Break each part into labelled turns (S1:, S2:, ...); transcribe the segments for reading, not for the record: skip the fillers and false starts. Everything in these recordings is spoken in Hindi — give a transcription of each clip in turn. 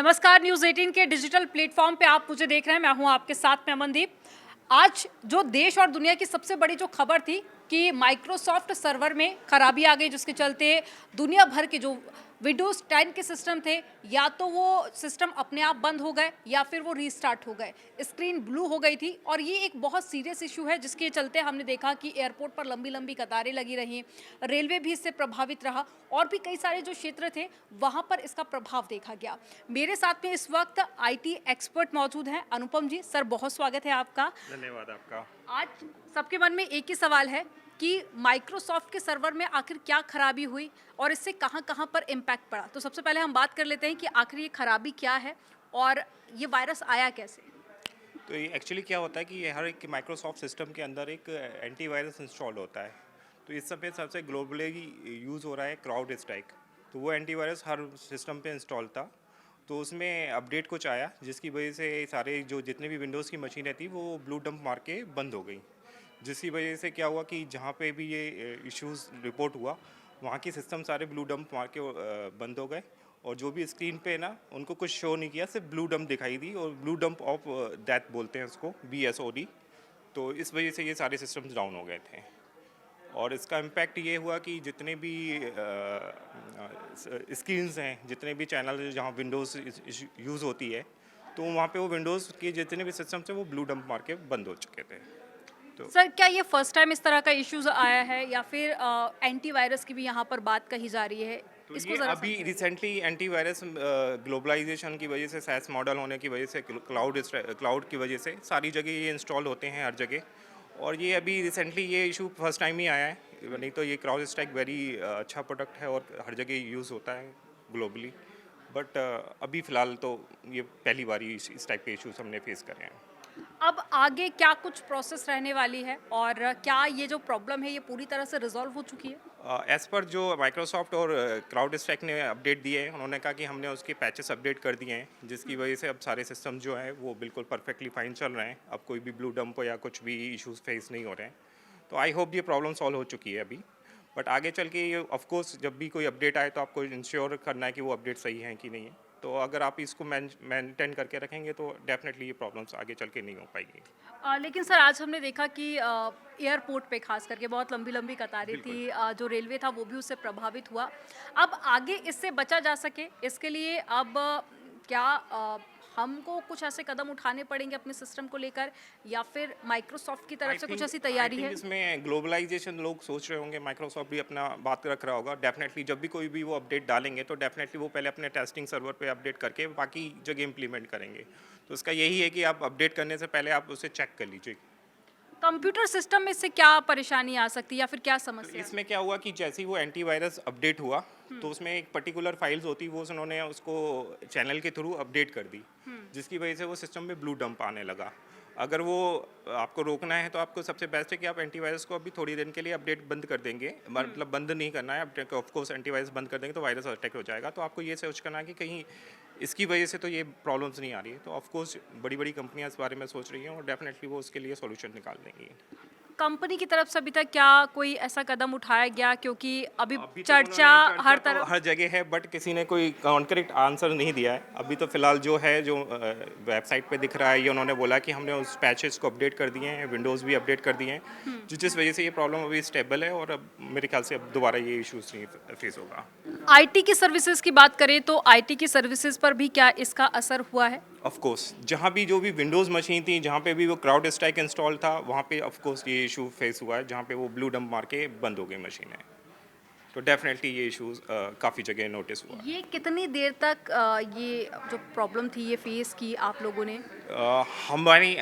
S1: नमस्कार, न्यूज़ 18 के डिजिटल प्लेटफॉर्म पे आप मुझे देख रहे हैं। मैं हूं आपके साथ में अमनदीप। आज जो देश और दुनिया की सबसे बड़ी जो खबर थी कि माइक्रोसॉफ्ट सर्वर में खराबी आ गई, जिसके चलते दुनिया भर के जो विंडोज़ 10 के सिस्टम थे, या तो वो सिस्टम अपने आप बंद हो गए या फिर वो रीस्टार्ट हो गए। स्क्रीन ब्लू हो गई थी और ये एक बहुत सीरियस इशू है, जिसके चलते हमने देखा कि एयरपोर्ट पर लंबी लंबी कतारें लगी रहीं, रेलवे भी इससे प्रभावित रहा और भी कई सारे जो क्षेत्र थे वहाँ पर इसका प्रभाव देखा गया। मेरे साथ में इस वक्त आईटी एक्सपर्ट मौजूद हैं। अनुपम जी, सर बहुत स्वागत है आपका।
S2: धन्यवाद आपका।
S1: आज सबके मन में एक ही सवाल है कि माइक्रोसॉफ्ट के सर्वर में आखिर क्या खराबी हुई और इससे कहां-कहां पर इम्पैक्ट पड़ा। तो सबसे पहले हम बात कर लेते हैं कि आखिर ये खराबी क्या है और ये वायरस आया कैसे।
S2: तो ये एक्चुअली क्या होता है कि ये हर एक माइक्रोसॉफ्ट सिस्टम के अंदर एक एंटीवायरस इंस्टॉल होता है। तो इस समय सबसे ग्लोबली यूज़ हो रहा है क्राउड स्ट्राइक। तो वो एंटीवायरस हर सिस्टम पे इंस्टॉल था। तो उसमें अपडेट कुछ आया जिसकी वजह से सारे जो जितने भी विंडोज़ की मशीनें थी वो ब्लू डंप मार के बंद हो गई। जिसकी वजह से क्या हुआ कि जहाँ पे भी ये इश्यूज रिपोर्ट हुआ वहाँ के सिस्टम सारे ब्लू डंप मार के बंद हो गए। और जो भी स्क्रीन पे ना उनको कुछ शो नहीं किया, सिर्फ ब्लू डंप दिखाई दी, और ब्लू डंप ऑफ डेथ बोलते हैं उसको, BSOD। तो इस वजह से ये सारे सिस्टम्स डाउन हो गए थे। और इसका इम्पैक्ट ये हुआ कि जितने भी स्क्रीन्स हैं, जितने भी चैनल जहाँ विंडोज़ यूज़ होती है, तो वहाँ पे वो विंडोज़ के जितने भी सिस्टम्स हैं वो ब्लू डंप मार के बंद हो चुके थे। तो
S1: सर, क्या ये फर्स्ट टाइम इस तरह का इश्यूज आया है या फिर एंटीवायरस की भी यहाँ पर बात कही जा रही है?
S2: तो
S1: इसको
S2: ये
S1: जरा
S2: अभी
S1: समझाइए।
S2: रिसेंटली एंटीवायरस ग्लोबलाइजेशन की वजह से, SaaS मॉडल होने की वजह से, क्लाउड की वजह से सारी जगह ये इंस्टॉल होते हैं हर जगह। और ये अभी रिसेंटली ये इशू फर्स्ट टाइम ही आया है, नहीं तो ये क्राउड स्ट्राइक वेरी अच्छा प्रोडक्ट है और हर जगह यूज़ होता है ग्लोबली। बट अभी फ़िलहाल तो ये पहली बार ही इस टाइप के इश्यूज हमने फेस करे हैं।
S1: अब आगे क्या कुछ प्रोसेस रहने वाली है और क्या ये जो प्रॉब्लम है ये पूरी तरह से रिजॉल्व हो चुकी है?
S2: एज़ पर जो माइक्रोसॉफ्ट और क्राउड स्ट्राइक ने अपडेट दिए हैं, उन्होंने कहा कि हमने उसके पैचेस अपडेट कर दिए हैं, जिसकी वजह से अब सारे सिस्टम जो हैं वो बिल्कुल परफेक्टली फाइन चल रहे हैं। अब कोई भी ब्लू डंप या कुछ भी इश्यूज फेस नहीं हो रहे हैं। तो आई होप ये प्रॉब्लम सॉल्व हो चुकी है अभी। बट आगे चल के ये ऑफ कोर्स जब भी कोई अपडेट आए तो आपको इंश्योर करना है कि वो अपडेट सही है कि नहीं है। तो अगर आप इसको मेंटेन करके रखेंगे तो डेफिनेटली ये प्रॉब्लम्स आगे चल के नहीं हो पाएगी।
S1: लेकिन सर, आज हमने देखा कि एयरपोर्ट पे खास करके बहुत लंबी लंबी कतारें
S2: बिल्कुल।
S1: थी। जो रेलवे था वो भी उससे प्रभावित हुआ। अब आगे इससे बचा जा सके इसके लिए अब क्या हमको कुछ ऐसे कदम उठाने पड़ेंगे अपने सिस्टम को लेकर, या फिर माइक्रोसॉफ्ट की तरफ से कुछ ऐसी
S2: आई
S1: तैयारी
S2: थिंक
S1: है?
S2: इसमें ग्लोबलाइजेशन लोग सोच रहे होंगे, माइक्रोसॉफ्ट भी अपना बात रख रहा होगा। डेफिनेटली जब भी कोई भी वो अपडेट डालेंगे तो डेफिनेटली वो पहले अपने टेस्टिंग सर्वर पे अपडेट करके बाकी जगह इंप्लीमेंट करेंगे। तो उसका यही है कि आप अपडेट करने से पहले आप उसे चेक कर लीजिए।
S1: कंप्यूटर सिस्टम में इससे क्या परेशानी आ सकती है या फिर क्या
S2: तो
S1: समस्या है?
S2: इसमें क्या हुआ कि जैसे ही वो एंटीवायरस अपडेट हुआ तो उसमें एक पर्टिकुलर फाइल्स होती, वो उन्होंने उसको चैनल के थ्रू अपडेट कर दी, जिसकी वजह से वो सिस्टम में ब्लू डंप आने लगा। अगर वो आपको रोकना है तो आपको सबसे बेस्ट है कि आप एंटीवायरस को अभी थोड़ी देर के लिए अपडेट बंद कर देंगे, मतलब बंद नहीं करना है। ऑफ कोर्स एंटीवायरस बंद कर देंगे तो वायरस अटैक हो जाएगा। तो आपको ये सोच करना है कि कहीं इसकी वजह से तो ये प्रॉब्लम्स नहीं आ रही है। तो ऑफ कोर्स बड़ी बड़ी कंपनियां इस बारे में सोच रही हैं और डेफिनेटली वो उसके लिए सॉल्यूशन निकाल देंगी।
S1: कंपनी की तरफ से अभी तक क्या कोई ऐसा कदम उठाया गया, क्योंकि अभी
S2: अभी तक
S1: चर्चा
S2: उन्होंने
S1: हर
S2: चर्चा तो
S1: तरफ।
S2: हर जगह है, बट किसी ने कोई कॉन्क्रीट आंसर नहीं दिया है अभी। तो फिलहाल जो है, जो वेबसाइट पे दिख रहा है, ये उन्होंने बोला कि हमने उस पैचेस को अपडेट कर दिए हैं, विंडोज़ भी अपडेट कर दिए हैं, जिस वजह से ये प्रॉब्लम अभी स्टेबल है। और अब मेरे ख्याल से अब दोबारा ये इश्यूज नहीं फेस होगा।
S1: आईटी की सर्विसेज की बात करें तो आईटी की सर्विसेज पर भी क्या इसका असर हुआ है?
S2: ऑफ कोर्स जहाँ भी जो भी विंडोज़ मशीन थी, जहाँ पे भी वो क्राउड स्ट्राइक इंस्टॉल था, वहाँ पे ऑफ कोर्स ये इशू फेस हुआ है, जहाँ पे वो ब्लू डंप मार के बंद हो गई मशीनें। तो डेफिनेटली ये इश्यूज काफ़ी जगह नोटिस हुआ है।
S1: ये कितनी देर तक ये जो प्रॉब्लम थी ये फेस की आप लोगों ने?
S2: हमारी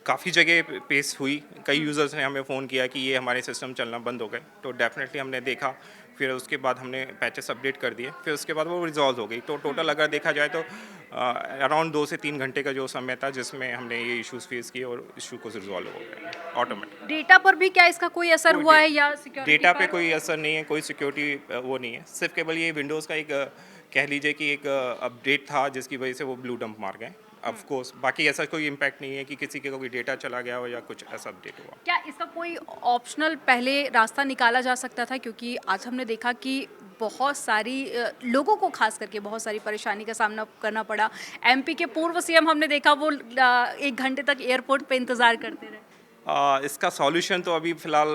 S2: काफ़ी जगह पेश हुई। कई यूज़र्स ने हमें फ़ोन किया कि ये हमारे सिस्टम चलना बंद हो गए। तो डेफिनेटली हमने देखा, फिर उसके बाद हमने पैचेस अपडेट कर दिए, फिर उसके बाद वो रिजॉल्व हो गई। तो टोटल अगर देखा जाए तो अराउंड 2 से 3 घंटे का जो समय था जिसमें हमने ये इश्यूज़ फेस किए और इशू को रिजॉल्व हो गए ऑटोमेटिक।
S1: डेटा पर भी क्या इसका कोई असर
S2: कोई
S1: हुआ
S2: डे-
S1: है या सिक्योरिटी
S2: डेटा पे
S1: पर?
S2: कोई असर नहीं है, कोई सिक्योरिटी वो नहीं है। सिर्फ केवल ये विंडोज़ का एक कह लीजिए कि एक अपडेट था जिसकी वजह से वो ब्लू डंप मार गए। ऑफ कोर्स बाकी ऐसा कोई इम्पैक्ट नहीं है कि किसी का कोई डेटा चला गया हो या कुछ ऐसा अपडेट हुआ।
S1: क्या इसका कोई ऑप्शनल पहले रास्ता निकाला जा सकता था, क्योंकि आज हमने देखा कि बहुत सारी लोगों को खास करके बहुत सारी परेशानी का सामना करना पड़ा। एमपी के पूर्व सीएम हमने देखा वो 1 घंटे तक एयरपोर्ट पे इंतज़ार करते रहे।
S2: इसका सॉल्यूशन तो अभी फ़िलहाल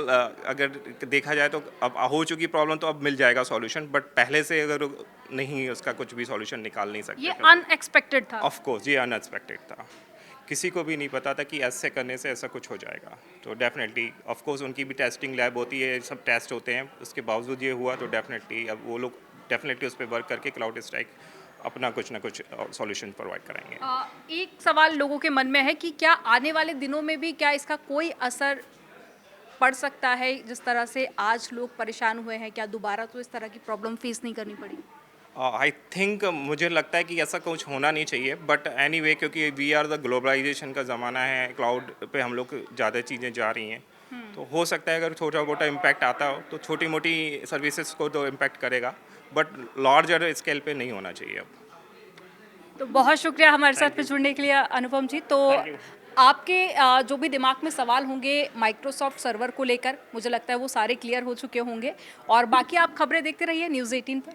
S2: अगर देखा जाए तो अब हो चुकी प्रॉब्लम तो अब मिल जाएगा सॉल्यूशन, बट पहले से अगर नहीं उसका कुछ भी सॉल्यूशन निकाल नहीं सकते।
S1: ये अनएक्सपेक्टेड था।
S2: ऑफ कोर्स ये अनएक्सपेक्टेड था, किसी को भी नहीं पता था कि ऐसे करने से ऐसा कुछ हो जाएगा। तो डेफिनेटली ऑफ कोर्स उनकी भी टेस्टिंग लैब होती है, सब टेस्ट होते हैं, उसके बावजूद ये हुआ तो डेफिनेटली अब वो लोग डेफिनेटली उस पर वर्क करके क्लाउड स्ट्राइक अपना कुछ ना कुछ सॉल्यूशन प्रोवाइड करेंगे।
S1: एक सवाल लोगों के मन में है कि क्या आने वाले दिनों में भी क्या इसका कोई असर पड़ सकता है? जिस तरह से आज लोग परेशान हुए हैं, क्या दोबारा तो इस तरह की प्रॉब्लम फेस नहीं करनी पड़ेगी?
S2: आई थिंक मुझे लगता है कि ऐसा कुछ होना नहीं चाहिए, बट एनीवे क्योंकि वी आर द ग्लोबलाइजेशन का ज़माना है, क्लाउड पे हम लोग ज़्यादा चीज़ें जा रही हैं, तो हो सकता है अगर छोटा मोटा इम्पैक्ट आता हो तो छोटी मोटी सर्विसेज को तो इम्पैक्ट करेगा, बट लार्जर स्केल पे नहीं होना चाहिए अब।
S1: तो बहुत शुक्रिया हमारे साथ में जुड़ने के लिए अनुपम जी। तो आपके जो भी दिमाग में सवाल होंगे माइक्रोसॉफ्ट सर्वर को लेकर, मुझे लगता है वो सारे क्लियर हो चुके होंगे। और बाकी आप खबरें देखते रहिए न्यूज़ 18 पर।